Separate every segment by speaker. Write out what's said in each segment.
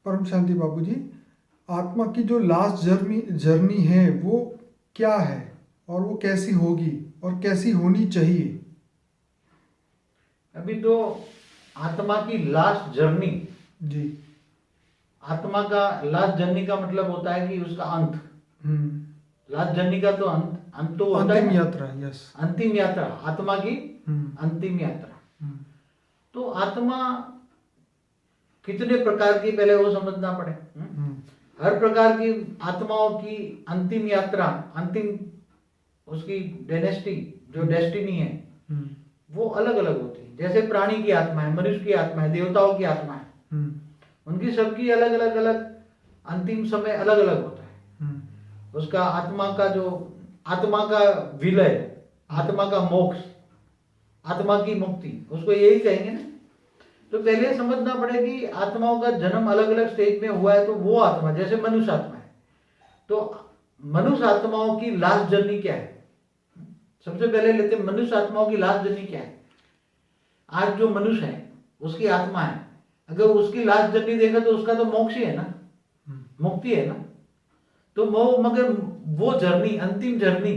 Speaker 1: परम शांति बाबू जी, आत्मा की जो लास्ट जर्नी जर्नी है वो क्या है और वो कैसी होगी और कैसी होनी चाहिए?
Speaker 2: अभी तो आत्मा की लास्ट जर्नी,
Speaker 1: जी।
Speaker 2: आत्मा का लास्ट जर्नी का मतलब होता है कि उसका अंत।
Speaker 1: हम्म।
Speaker 2: लास्ट जर्नी का तो अंत तो होता है
Speaker 1: अंतिम
Speaker 2: ना,
Speaker 1: यात्रा, यस।
Speaker 2: अंतिम यात्रा, आत्मा की
Speaker 1: हम्म।
Speaker 2: अंतिम यात्रा।
Speaker 1: हम्म।
Speaker 2: तो आत्मा कितने प्रकार की, पहले वो समझना पड़े।
Speaker 1: हम्म।
Speaker 2: हर प्रकार की आत्माओं की अंतिम यात्रा, अंतिम उसकी डेनेस्टी, जो डेस्टिनी है,
Speaker 1: हम्म।
Speaker 2: वो अलग अलग होती है। जैसे प्राणी की आत्मा है, मनुष्य की आत्मा है, देवताओं की आत्मा है, उनकी सबकी अलग अलग अलग अंतिम समय अलग अलग होता है। उसका आत्मा का जो, आत्मा का विलय, आत्मा का मोक्ष, आत्मा की मुक्ति, उसको यही कहेंगे ना। तो पहले समझना पड़ेगा कि आत्माओं का जन्म अलग अलग स्टेज में हुआ है। तो वो आत्मा, जैसे मनुष्य आत्मा है, तो मनुष्य आत्माओं की लास्ट जर्नी क्या है? सबसे पहले लेते हैं मनुष्य आत्माओं की लास्ट जर्नी क्या है। आज जो मनुष्य है उसकी आत्मा है, अगर उसकी लास्ट जर्नी देखा तो उसका तो मोक्ष ही है ना, मुक्ति है ना। तो मगर वो जर्नी, अंतिम जर्नी,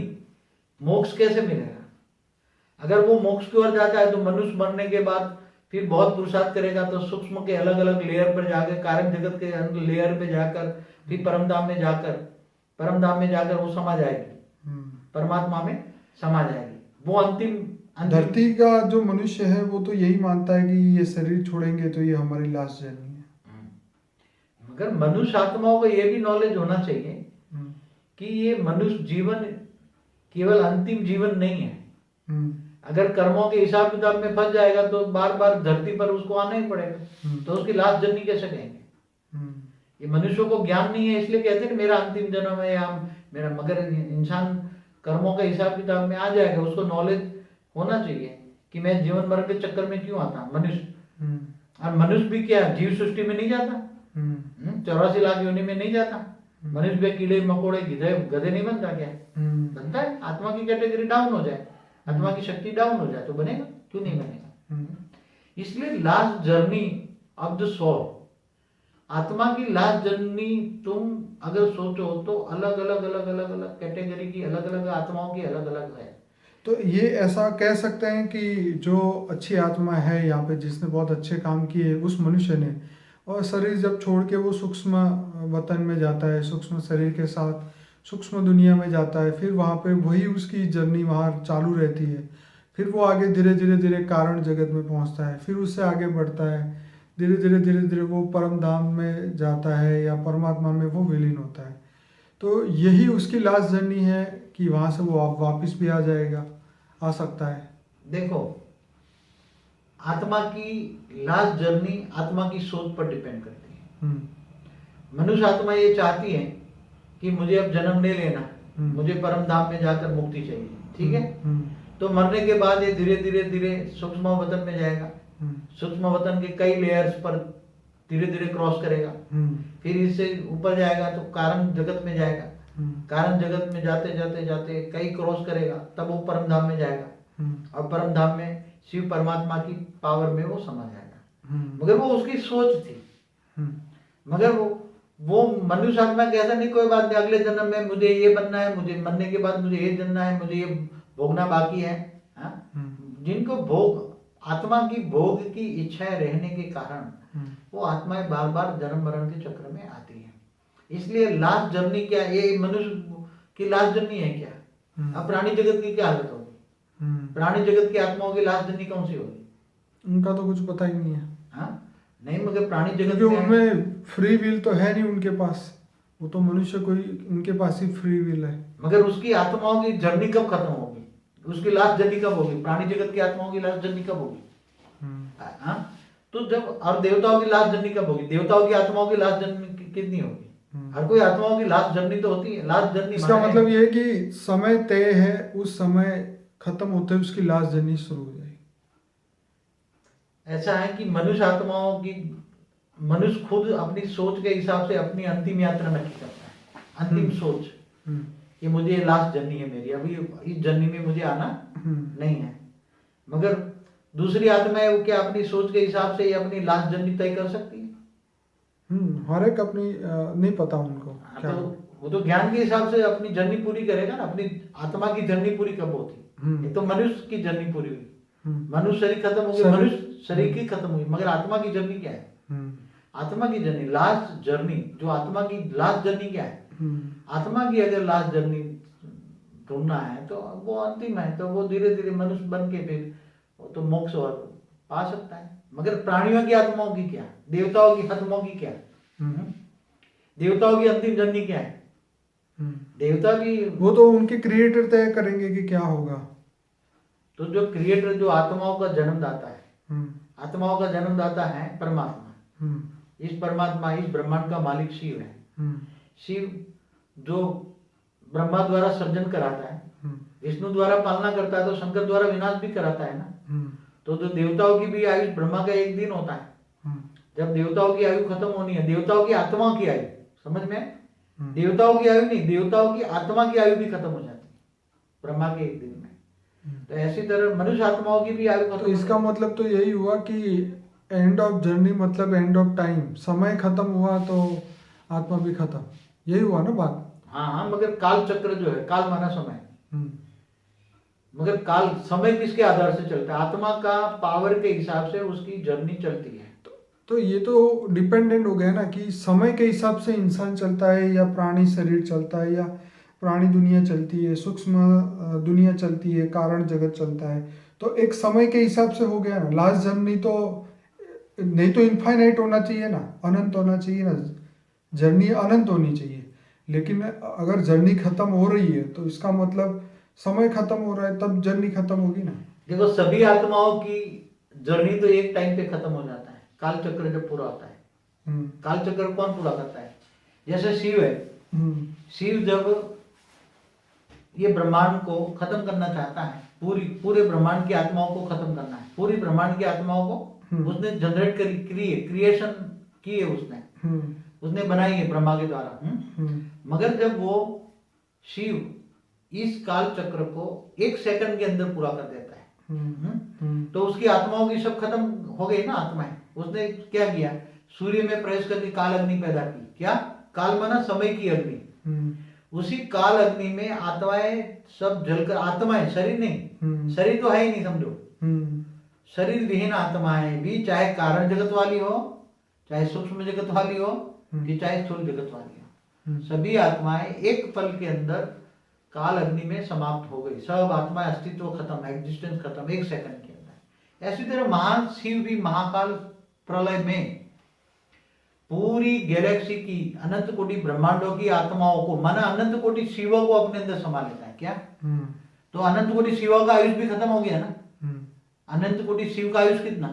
Speaker 2: मोक्ष कैसे मिलेगा? अगर वो मोक्ष की ओर जाता है तो मनुष्य मरने के बाद फिर बहुत पुरुषार्थ करेगा, तो सूक्ष्म के अलग अलग लेयर पर जाकर, कारण जगत के लेयर पे जाकर, फिर परम धाम में जाकर वो समा जाएगी, परमात्मा में समा जाएगी। वो अंतिम
Speaker 1: धरती का जो मनुष्य है वो तो यही मानता है कि ये शरीर छोड़ेंगे तो ये हमारी लास्ट जर्नी है।
Speaker 2: मगर मनुष्य आत्माओं को ये भी नॉलेज होना चाहिए कि ये मनुष्य जीवन केवल अंतिम जीवन नहीं है। अगर कर्मों के हिसाब किताब में फंस जाएगा तो बार बार धरती पर उसको आना ही पड़ेगा, तो उसकी लास्ट जर्नी कैसे कहेंगे? ये मनुष्यों को ज्ञान नहीं है, इसलिए कहते हैं मेरा अंतिम जन्म है या मेरा। मगर इंसान कर्मों के हिसाब किताब में आ जाएगा, उसको नॉलेज होना चाहिए कि मैं जीवन मरण के चक्कर में क्यों आता मनुष्य। और मनुष्य भी क्या जीव सृष्टि में नहीं जाता, 84 लाख योनि में नहीं जाता। मनुष्य भी कीड़े मकोड़े गधे नहीं बनता क्या? बनता है। आत्मा की कैटेगरी डाउन हो जाए, आत्मा की शक्ति डाउन हो जाए तो बनेगा, क्यों नहीं बनेगा? इसलिए last journey of the soul, आत्मा की लास्ट जर्नी, तुम अगर सोचो तो अलग अलग अलग अलग अलग कैटेगरी की, अलग अलग आत्माओं की अलग अलग है।
Speaker 1: तो ये ऐसा कह सकते हैं कि जो अच्छी आत्मा है यहाँ पे, जिसने बहुत अच्छे काम किए उस मनुष्य ने, और शरीर जब छोड़ के वो सूक्ष्म वतन में जाता है, सूक्ष्म शरीर के साथ सूक्ष्म दुनिया में जाता है, फिर वहाँ पे वही उसकी जर्नी वहाँ चालू रहती है। फिर वो आगे धीरे धीरे धीरे कारण जगत में पहुँचता है, फिर उससे आगे बढ़ता है, धीरे धीरे वो परम धाम में जाता है या परमात्मा में वो विलीन होता है। तो यही उसकी लास्ट जर्नी है कि वहाँ से वो वापस भी आ जाएगा, आ सकता है।
Speaker 2: देखो, आत्मा की लास्ट जर्नी आत्मा की सोच पर डिपेंड करती है। मनुष्य आत्मा ये चाहती है कि मुझे अब जन्म नहीं लेना, मुझे परम धाम में जाकर मुक्ति चाहिए, ठीक है। तो मरने के बाद ये धीरे धीरे धीरे सूक्ष्म वतन में जाएगा, सूक्ष्म वतन के कई लेयर्स पर धीरे धीरे क्रॉस करेगा, फिर इससे ऊपर जाएगा तो कारण जगत में जाएगा, कारण जगत में जाते जाते जाते कई क्रॉस करेगा, तब वो परम धाम में जाएगा, और परम धाम में शिव परमात्मा की पावर में वो समा जाएगा। मगर वो उसकी सोच थी। मगर वो मनुष्य आत्मा कहता नहीं कोई बात नहीं, अगले जन्म में मुझे ये बनना है, मुझे मरने के बाद मुझे ये जानना है, मुझे ये भोगना बाकी है। जिनको भोग, आत्मा की भोग की इच्छाएं रहने के कारण वो आत्माएं बार बार जन्म मरण के चक्र में आती है। इसलिए लास्ट जर्नी क्या है? ये मनुष्य की लास्ट जर्नी है क्या? अब प्राणी जगत की क्या हालत होगी? प्राणी जगत की आत्माओं की लास्ट जर्नी कौन सी होगी?
Speaker 1: उनका तो कुछ पता ही नहीं है।
Speaker 2: नहीं, मगर प्राणी जगत
Speaker 1: में उनमें फ्री विल तो है नहीं उनके पास, वो तो मनुष्य कोई, उनके पास ही फ्री विल है।
Speaker 2: मगर उसकी आत्माओं की जर्नी कब खत्म होगी? उसकी लास्ट जर्नी कब होगी? प्राणी जगत की आत्माओं की लास्ट जर्नी कब होगी? तो जब, और देवताओं की लास्ट जर्नी कब होगी? देवताओं की आत्माओं की लास्ट जर्नी कितनी होगी? हर कोई आत्माओं की लास्ट जर्नी तो होती है। लास्ट जर्नी
Speaker 1: इसका मतलब ये है कि समय तय है, उस समय खत्म होते हुए उसकी लास्ट जर्नी शुरू हो जाएगी।
Speaker 2: ऐसा है कि मनुष्य आत्माओं की, मनुष्य खुद अपनी सोच के हिसाब से अपनी अंतिम यात्रा नक्की करता है। अंतिम सोच कि मुझे लास्ट जर्नी है मेरी, अभी इस जर्नी में मुझे आना नहीं है। मगर दूसरी आत्मा है वो क्या अपनी सोच के हिसाब से अपनी लास्ट जर्नी तय कर सकती है?
Speaker 1: हर एक अपनी नहीं पता उनको
Speaker 2: हाँ,
Speaker 1: क्या
Speaker 2: तो
Speaker 1: हो।
Speaker 2: वो तो ज्ञान के हिसाब से अपनी जर्नी पूरी करेगा ना। अपनी आत्मा की जर्नी पूरी कब होती? ये तो मनुष्य की जर्नी पूरी हुई, मनुष्य शरीर खत्म हो गया,
Speaker 1: शरीर-
Speaker 2: मनुष्य शरीर की खत्म हुई, मगर आत्मा की जर्नी क्या है? आत्मा की जर्नी, लास्ट जर्नी, जो आत्मा की लास्ट जर्नी क्या है? आत्मा की अगर लास्ट जर्नी ढूंढना है तो वो अंतिम है, तो वो धीरे धीरे मनुष्य बन के फिर वो तो मोक्ष और पा सकता है। मगर प्राणियों की आत्माओं की क्या? देवताओं की आत्माओं की क्या? देवताओं की अंतिम जर्नी क्या है? देवता भी
Speaker 1: वो तो उनके क्रिएटर तय करेंगे कि क्या होगा।
Speaker 2: तो जो क्रिएटर, जो आत्माओं का जन्मदाता है, आत्माओं का जन्मदाता है परमात्मा। इस परमात्मा, इस ब्रह्मांड का मालिक शिव है। शिव जो ब्रह्मा द्वारा सर्जन कराता है, विष्णु द्वारा पालना करता है, तो शंकर द्वारा विनाश भी कराता है ना। तो जो देवताओं की भी आयु ब्रह्मा का एक दिन होता है, जब देवताओं की आयु खत्म होनी है, देवताओं की आत्मा की आयु, समझ में? देवताओं की आयु नहीं, देवताओं की आत्मा की आयु भी खत्म हो जाती है ब्रह्मा के एक दिन में। तो ऐसी तरह मनुष्य आत्माओं की भी आयु खत्म
Speaker 1: तो इसका मतलब तो यही हुआ कि एंड ऑफ जर्नी मतलब एंड ऑफ टाइम, समय खत्म हुआ तो आत्मा भी खत्म, यही हुआ ना बात।
Speaker 2: हाँ, मगर काल चक्र जो है, काल माना समय, मगर काल समय किसके आधार से चलता है? आत्मा का पावर के हिसाब से उसकी जर्नी चलती है।
Speaker 1: तो ये तो डिपेंडेंट हो गया ना कि समय के हिसाब से इंसान चलता है या प्राणी शरीर चलता है या प्राणी दुनिया चलती है, सूक्ष्म दुनिया चलती है, कारण जगत चलता है। तो एक समय के हिसाब से हो गया ना। लास्ट जर्नी तो नहीं तो इनफाइनाइट होना चाहिए ना, अनंत होना चाहिए ना, जर्नी अनंत होनी चाहिए। लेकिन अगर जर्नी खत्म हो रही है तो इसका मतलब समय खत्म हो रहा है, तब जर्नी खत्म होगी ना।
Speaker 2: देखो, सभी आत्माओं की जर्नी तो एक टाइम पे खत्म हो जाता है, काल चक्र जब पूरा होता है। काल चक्र कौन पूरा करता है? जैसे शिव है, शिव जब ये ब्रह्मांड को खत्म करना चाहता है, पूरे ब्रह्मांड की आत्माओं को खत्म करना है, पूरी ब्रह्मांड की आत्माओं को उसने जनरेट करी, क्रिएशन की है उसने बनाई है ब्रह्मा के द्वारा। मगर जब वो शिव इस काल चक्र को 1 सेकंड के अंदर पूरा कर देता है, तो उसकी आत्माओं की सब खत्म हो गई ना आत्माएं। उसने क्या किया? सूर्य में प्रवेश करके काल अग्नि पैदा की। क्या? काल माना समय की अग्नि। उसी काल अग्नि में आत्माएं सब जलकर, आत्माएं, शरीर नहीं, शरीर तो है ही नहीं, समझो। शरीर विहीन आत्माएं भी, चाहे कारण जगत वाली हो, चाहे सूक्ष्म जगत वाली हो, कि चाहे स्थूल जगत वाली हो, सभी आत्माएं एक पल के अंदर काल अग्नि में समाप्त हो गई। सब आत्माएं अस्तित्व खत्म, एग्जिस्टेंस खत्म 1 सेकंड के अंदर। ऐसी तरह महान शिव भी महाकाल प्रलय में पूरी गैलेक्सी की अनंत कोटि ब्रह्मांडों की आत्माओं को, माना अनंत कोटि शिवों को अपने अंदर समा लेता है। क्या? तो अनंत कोटि शिवों का आयुष भी खत्म हो गया ना। अनंत कोटि शिव का आयुष कितना?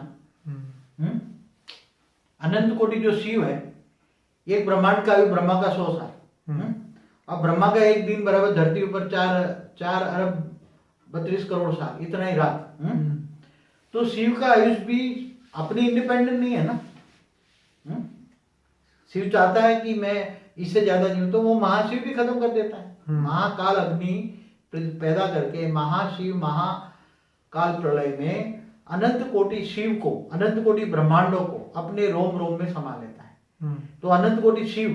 Speaker 2: अनंत कोटि जो शिव है, एक ब्रह्मांड का आयु ब्रह्मा का 100 साल। अब ब्रह्मा का एक दिन बराबर धरती ऊपर 4 अरब 32 करोड़ साल, इतना ही रात। तो शिव का आयुष भी अपनी इंडिपेंडेंट नहीं है ना। शिव चाहता है कि मैं इससे ज्यादा जीऊं, तो वो महाशिव भी खत्म कर देता है। महाकाल अग्नि पैदा करके महाशिव महाकाल प्रलय में अनंत कोटि शिव को, अनंत कोटि ब्रह्मांडों को अपने रोम रोम में समा लेता है। तो अनंत कोटि शिव,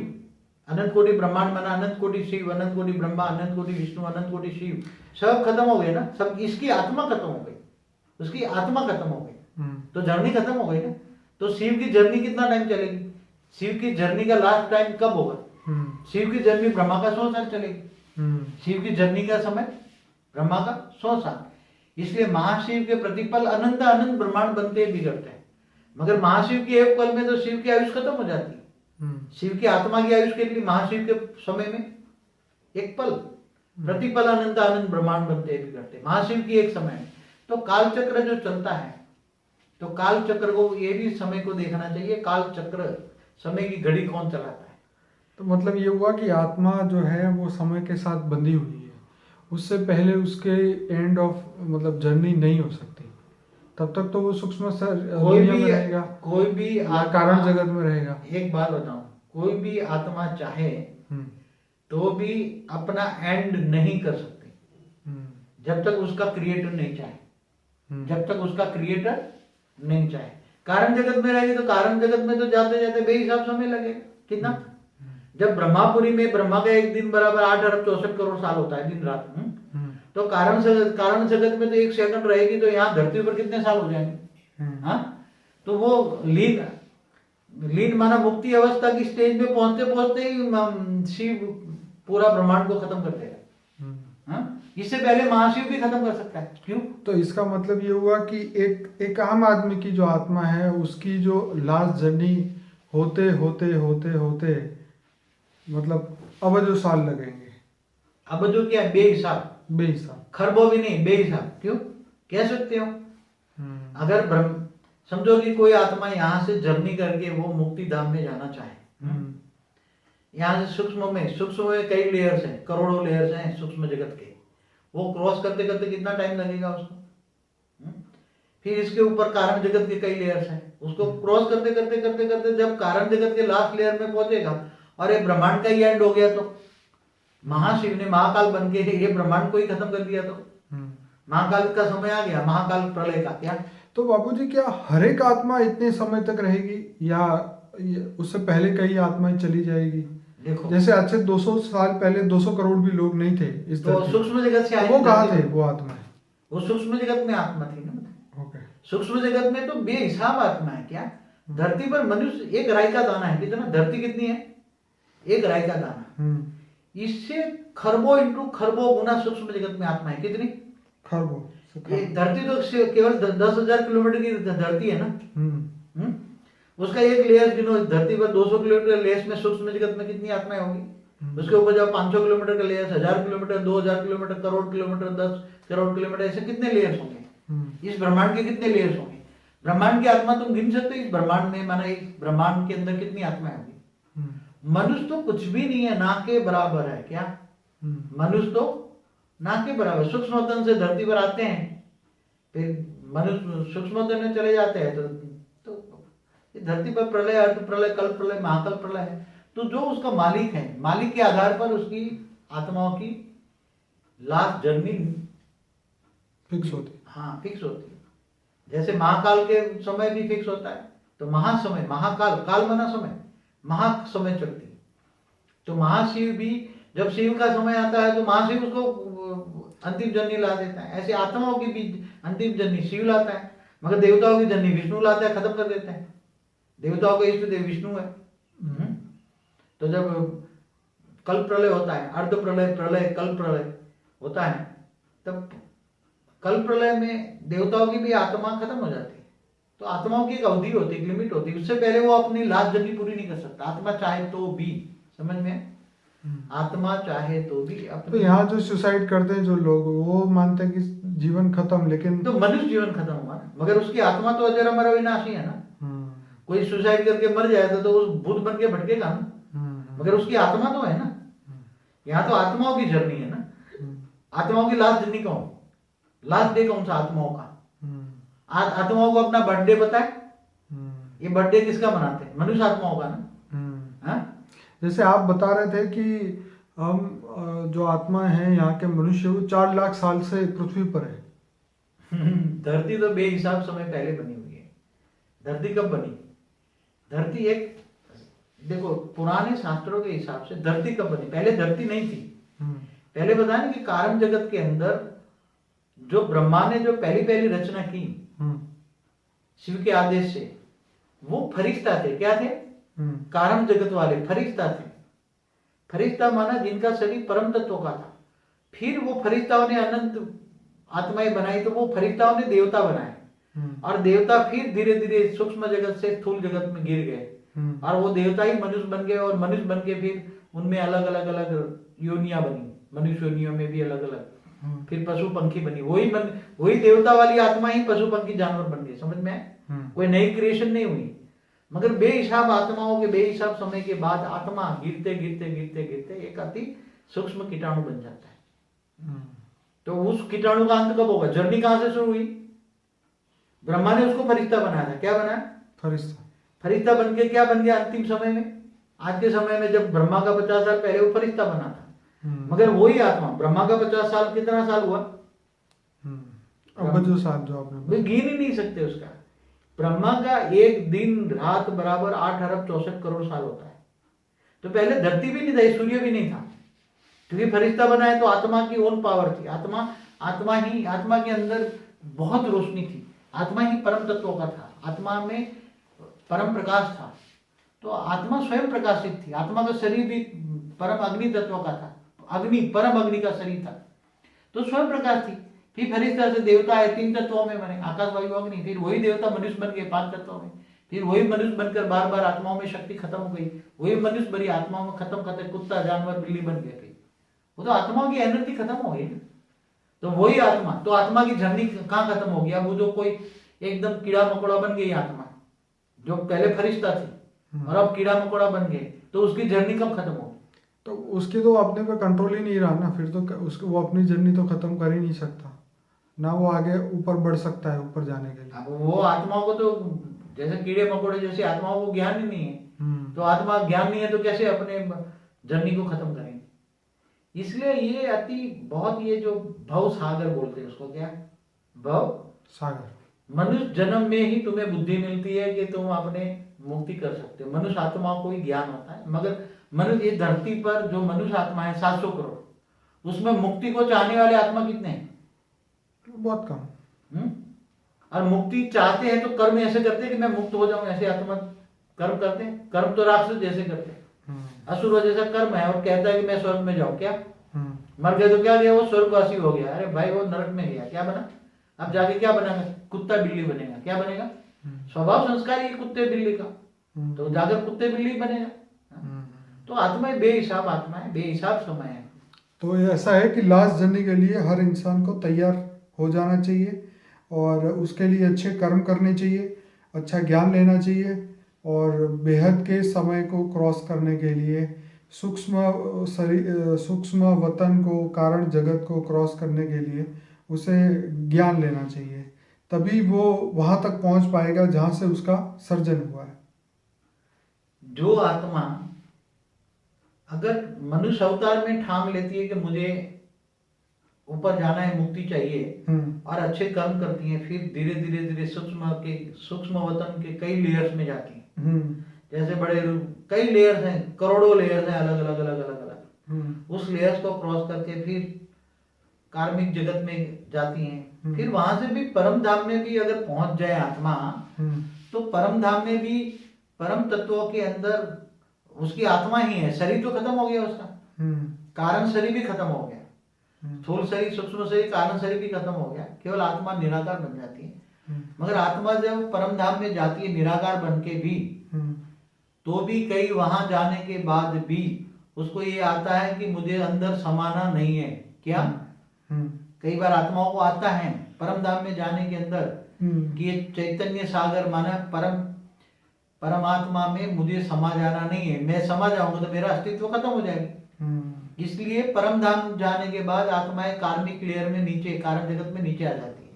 Speaker 2: अनंत कोटि ब्रह्मांड माना अनंत कोटि शिव, अनंत कोटि ब्रह्मा, अनंत कोटि विष्णु, अनंत कोटि शिव, सब खत्म हो गए ना। सब, इसकी आत्मा खत्म हो गई, उसकी आत्मा खत्म हो गई, तो जर्नी खत्म हो गई ना। तो शिव की जर्नी कितना टाइम चलेगी? शिव की जर्नी का लास्ट टाइम कब होगा? शिव की जर्नी ब्रह्मा का 100 साल चलेगी। शिव की जर्नी का समय ब्रह्मा का 100 साल। इसलिए महाशिव के प्रतिपल अनंत अनंत ब्रह्मांड बनते बिगड़ते हैं। मगर महाशिव की एक पल में तो शिव की आयुष खत्म हो जाती है। शिव की आत्मा की आयुष के लिए महाशिव के समय में एक पल, प्रतिपल अनंत अनंत ब्रह्मांड बनते बिगड़ते, महाशिव की एक समय में। तो काल चक्र जो चलता है, तो काल चक्र को, ये भी समय को देखना चाहिए। काल चक्र, समय की घड़ी कौन चलाता है?
Speaker 1: तो मतलब ये हुआ कि आत्मा जो है वो समय के साथ बंधी हुई है, उससे पहले उसके एंड ऑफ मतलब जर्नी नहीं हो सकती। तब तक तो वो सूक्ष्म दुनिया में रहेगा,
Speaker 2: कोई भी
Speaker 1: कारण जगत में रहेगा।
Speaker 2: एक बात बताऊं, कोई भी आत्मा चाहे तो भी अपना एंड नहीं कर सकती जब तक उसका क्रिएटर नहीं चाहे। जब तक उसका क्रिएटर नहीं चाहे। कारण जगत में रहेगी तो कारण जगत में तो जाते जाते बेहिसाब समय लगेगा। कितना? जब ब्रह्मापुरी में ब्रह्मा का एक दिन बराबर 8 अरब 64 करोड़ साल होता है दिन रात। तो कारण जगत में तो 1 सेकंड रहेगी तो यहाँ धरती पर कितने साल हो जाएंगे? हाँ, तो वो लीन माना मुक्ति अवस्था की स्टेज में पहुंचते पहुंचते ही शिव पूरा ब्रह्मांड को खत्म कर देगा। हाँ, इससे पहले महाशिव भी खत्म कर सकता है। क्यों?
Speaker 1: तो इसका मतलब ये हुआ कि एक आम आदमी की जो आत्मा है उसकी जो लास्ट जर्नी होते होते होते होते मतलब अबजों साल लगेंगे।
Speaker 2: अबजों क्या? बेहिसाब।
Speaker 1: बेहिसाब।
Speaker 2: खरबों भी नहीं, बेहिसाब। क्यों कह सकते हो? अगर समझो कि कोई आत्मा यहाँ से जर्नी करके वो मुक्ति धाम में जाना चाहे, यहाँ से सूक्ष्म में कई लेयर्स हैं, करोड़ों लेयर्स हैं सूक्ष्म जगत के, वो क्रॉस करते करते कितना टाइम लगेगा उसको? फिर इसके ऊपर कारण जगत के कई लेयर्स हैं, उसको क्रॉस करते करते करते करते जब कारण जगत के लास्ट लेयर में पहुंचेगा और ये ब्रह्मांड का ही एंड हो गया तो महाशिव ने महाकाल बन के ये ब्रह्मांड को ही खत्म कर दिया तो महाकाल का समय आ गया, महाकाल प्रलय का। क्या
Speaker 1: तो बाबूजी क्या हर एक आत्मा इतने समय तक रहेगी या उससे पहले कई आत्माएं चली जाएगी?
Speaker 2: देखो,
Speaker 1: जैसे आज से 200 साल पहले 200 करोड़ भी लोग नहीं थे इस
Speaker 2: तो सूक्ष्म जगत से आए,
Speaker 1: वो कहाँ थे वो आत्मा?
Speaker 2: वो सूक्ष्म जगत में आत्मा थी ना।
Speaker 1: ओके।
Speaker 2: सूक्ष्म जगत में तो बेहिसाब आत्मा है। क्या धरती पर मनुष्य एक राई का दाना है। कितना? धरती कितनी है? एक राई का दाना। इससे खरबों इंटू खरबों गुना सूक्ष्म जगत में आत्मा है। कितनी?
Speaker 1: खरबों।
Speaker 2: ये धरती तो केवल 10,000 किलोमीटर की धरती है ना। उसका एक लेयर गिनो, धरती पर 200 किलोमीटर लेयर्स में सूक्ष्म जगत में कितनी आत्माएं होंगी? उसके ऊपर जब 500 किलोमीटर का layers, 1000 kilometre, 2000 kilometre, crore kilometre, 10 crore kilometre, ऐसे कितने लेयर्स होंगे? इस ब्रह्मांड के कितने लेयर्स होंगे? ब्रह्मांड की आत्मा तुम गिन सकते हो इस ब्रह्मांड में? माना इस ब्रह्मांड के अंदर कितनी आत्माएं होंगी? मनुष्य तो कुछ भी नहीं है, ना के बराबर है। क्या मनुष्य तो ना के बराबर। सूक्ष्म वतन से धरती पर आते हैं, फिर मनुष्य सूक्ष्म वतन में चले जाते हैं तो धरती पर प्रलय, अर्थ प्रलय, कल प्रलय, महाकल प्रलय है। तो जो उसका मालिक है, मालिक के आधार पर उसकी आत्माओं की लास्ट जर्नी
Speaker 1: फिक्स होती।
Speaker 2: हाँ, फिक्स होती है। जैसे महाकाल के समय भी फिक्स होता है, तो महासमय, महाकाल, काल माना समय, महासमय चलती। तो महाशिव भी जब शिव का समय आता है तो महाशिव उसको अंतिम जर्नी ला देता है। ऐसे आत्माओं की भी अंतिम जर्नी शिव लाता है, मगर देवताओं की जर्नी विष्णु लाता है, खत्म कर देता है। देवताओं का इष्ट देव विष्णु है। तो जब कल प्रलय होता है, अर्ध प्रलय, प्रलय, कल प्रलय होता है, तब कल प्रलय में देवताओं की भी आत्मा खत्म हो जाती है। तो आत्माओं की एक अवधि होती है, एक लिमिट होती है, उससे पहले वो अपनी लास्ट जर्नी पूरी नहीं कर सकता। आत्मा चाहे तो भी, समझ में? आत्मा चाहे तो भी
Speaker 1: तो यहाँ जो सुसाइड करते हैं जो लोग, वो मानते हैं कि जीवन खत्म, लेकिन
Speaker 2: तो मनुष्य जीवन खत्म हुआ ना, मगर उसकी आत्मा तो अजर अमर अविनाशी है ना। कोई सुसाइड करके मर जाए तो उस भूत बन के भटकेगा ना, मगर उसकी आत्मा तो है ना। यहाँ तो आत्माओं की जर्नी है ना। आत्माओं की लास्ट जर्नी कौन? लास्ट डे कौन सा आत्माओं का? आत्माओं को अपना बर्थडे पता है? ये बर्थडे किसका मनाते हैं? मनुष्य आत्माओं का ना। हाँ,
Speaker 1: जैसे आप बता रहे थे कि हम जो आत्मा है यहाँ के मनुष्य, वो 4 लाख साल से पृथ्वी पर है।
Speaker 2: धरती तो बेहिसाब समय पहले बनी हुई है। धरती कब बनी? धरती एक, देखो पुराने शास्त्रों के हिसाब से धरती कब बनी? पहले धरती नहीं थी। पहले बताया कि कारण जगत के अंदर जो ब्रह्मा ने जो पहली रचना की शिव के आदेश से, वो फरिश्ता थे। क्या थे? कारण जगत वाले फरिश्ता थे। फरिश्ता माना जिनका शरीर परम तत्व का था। फिर वो फरिश्ताओं ने अनंत आत्माएं बनाई, तो वो फरिश्ताओं ने देवता बनाए, और देवता फिर धीरे धीरे सूक्ष्म जगत से स्थूल जगत में गिर गए, और वो देवता ही मनुष्य बन गए, और मनुष्य बन के फिर उनमें अलग अलग अलग योनियां बनी। मनुष्य योनियों में भी अलग अलग, फिर पशु पंखी बनी। वही देवता वाली आत्मा ही पशु पंखी जानवर बन गई। समझ में? कोई नई क्रिएशन नहीं हुई, मगर बेहिसाब आत्माओं के बेहिसाब समय के बाद आत्मा गिरते गिरते गिरते गिरते एक अति सूक्ष्म कीटाणु बन जाता है। तो उस कीटाणु का अंत कब होगा? जर्नी कहां से शुरू हुई? ब्रह्मा ने उसको फरिश्ता बनाया था। क्या बनाया? फरिश्ता बन के क्या बन गया अंतिम समय में? आज के समय में जब ब्रह्मा का 50 साल पहले वो फरिश्ता बना था, मगर वही आत्मा ब्रह्मा का 50 साल कितना साल हुआ?
Speaker 1: अब जो साल जो आपने
Speaker 2: गिन ही नहीं सकते उसका। ब्रह्मा का एक दिन रात बराबर 8 अरब 64 करोड़ साल होता है। तो पहले धरती भी नहीं थी, सूर्य भी नहीं था, क्योंकि फरिश्ता बना है तो आत्मा की ओन पावर थी। आत्मा के अंदर बहुत रोशनी थी। आत्मा ही परम तत्व का था, आत्मा में परम प्रकाश था। तो आत्मा स्वयं प्रकाशित थी। आत्मा का शरीर भी परम अग्नि तत्व का था, परम अग्नि का शरीर था, तो स्वयं प्रकाश थी। फिर फरिश्ता से देवता है, 3 तत्वों में बने, आकाश वायु अग्नि। फिर वही देवता मनुष्य बन गए 5 तत्वों में। फिर वही मनुष्य बनकर बार बार आत्माओं में शक्ति खत्म हो गई, वही मनुष्य बड़ी आत्माओं में खत्म कुत्ता जानवर बिल्ली बन गए थे। वो तो आत्माओं की एनर्जी खत्म हो गई। तो वही आत्मा, तो आत्मा की जर्नी कहाँ खत्म हो गया? वो जो कोई एकदम कीड़ा मकोड़ा बन गई आत्मा, जो पहले फरिश्ता थी और अब कीड़ा मकोड़ा बन गए, तो उसकी जर्नी कब खत्म होगी?
Speaker 1: तो उसकी तो अपने पे कंट्रोल ही नहीं रहा ना, फिर तो उसको वो अपनी जर्नी तो खत्म कर ही नहीं सकता ना, वो आगे ऊपर बढ़ सकता है ऊपर जाने के लिए।
Speaker 2: अब वो आत्माओं को तो जैसे कीड़े मकोड़े जैसे आत्माओं को ज्ञान ही नहीं है, तो आत्मा ज्ञान नहीं है तो कैसे अपने जर्नी को खत्म करेंगे? इसलिए ये बहुत ये जो भव सागर बोलते हैं उसको, क्या भव
Speaker 1: सागर,
Speaker 2: मनुष्य जन्म में ही तुम्हें बुद्धि मिलती है कि तुम अपने मुक्ति कर सकते हो। मनुष्य आत्मा को ही ज्ञान होता है, मगर मनुष्य ये धरती पर जो मनुष्य आत्मा है 700 करोड़, उसमें मुक्ति को चाहने वाले आत्मा कितने हैं?
Speaker 1: बहुत कम।
Speaker 2: और मुक्ति चाहते हैं तो कर्म ऐसे करते हैं कि मैं मुक्त हो जाऊं, ऐसे आत्मा कर्म करते हैं। कर्म तो राक्षस जैसे करते हैं, असुर जैसा कर्म है, और कहता है कि मैं स्वर्ग में जाऊं। क्या मर गया तो क्या गया? वो स्वर्गवासी हो गया। अरे भाई वो नरक में गया, क्या बना? अब जाके क्या बनेगा? कुत्ता बिल्ली बनेगा। क्या बनेगा? स्वभाव संस्कार ही कुत्ते बिल्ली का, तो जाकर कुत्ते बिल्ली बनेगा। तो आत्मा बेहिसाब आत्मा है, बेहिसाब समय है।
Speaker 1: तो ये ऐसा है कि लास्ट जर्नी के लिए हर इंसान को तैयार हो जाना चाहिए, और उसके लिए अच्छे कर्म करने चाहिए, अच्छा ज्ञान लेना चाहिए, और बेहद के समय को क्रॉस करने के लिए सूक्ष्म वतन को, कारण जगत को क्रॉस करने के लिए उसे ज्ञान लेना चाहिए। तभी वो वहाँ तक पहुँच पाएगा जहाँ से उसका सर्जन हुआ है।
Speaker 2: जो आत्मा अगर मनुष्य अवतार में ठान लेती है कि मुझे ऊपर जाना है, मुक्ति चाहिए, और अच्छे कर्म करती हैं, फिर धीरे धीरे धीरे सूक्ष्म वतन के कई लेयर्स में जाती हैं। जैसे बड़े कई लेयर्स हैं, करोड़ों लेयर्स हैं, अलग अलग अलग अलग अलग। उस लेयर्स को क्रॉस करके फिर कार्मिक जगत में जाती हैं। फिर वहां से भी परम धाम में भी अगर पहुंच जाए आत्मा, तो परम धाम में भी परम तत्वों के अंदर उसकी आत्मा ही है। शरीर तो खत्म हो गया उसका, कारण शरीर भी खत्म हो गया, स्थूल शरीर, सूक्ष्म शरीर, कारण शरीर भी खत्म हो गया, केवल आत्मा निराकार बन जाती है। मगर आत्मा जब परम धाम में जाती है निराकार बन के भी, तो भी कई वहां जाने के बाद भी उसको ये आता है कि मुझे अंदर समाना नहीं है। क्या कई बार आत्माओं को आता है परम धाम में जाने के अंदर कि ये चैतन्य सागर माना परमात्मा में मुझे समा जाना नहीं है। मैं समा जाऊंगा तो मेरा अस्तित्व खत्म हो जाएगा। इसलिए परम धाम जाने के बाद आत्माएं कार्मिक लेयर में नीचे, कारण जगत में नीचे आ जाती है।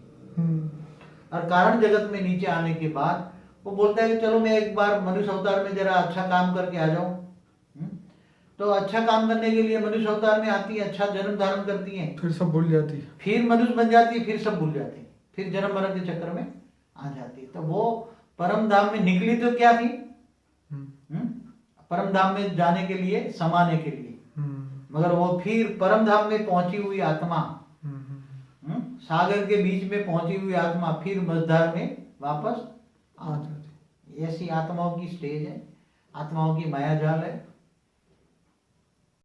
Speaker 2: और कारण जगत में नीचे आने के बाद वो बोलता है कि चलो मैं एक बार मनुष्य अवतार में जरा अच्छा काम करके आ जाऊं। तो अच्छा काम करने के लिए मनुष्य अवतार में आती है, अच्छा जन्म धारण करती है,
Speaker 1: फिर सब भूल जाती है,
Speaker 2: फिर मनुष्य बन जाती है, फिर सब भूल जाती है, फिर जन्म मरण के चक्कर में आ जाती है। तो वो परम धाम में निकली तो क्या थी? परम धाम में जाने के लिए, समाने के लिए, मगर वो फिर परम धाम में पहुंची हुई आत्मा, सागर के बीच में पहुंची हुई आत्मा फिर मझधार में वापस आ जाती है। ऐसी आत्माओं की स्टेज है, आत्माओं की माया जाल है।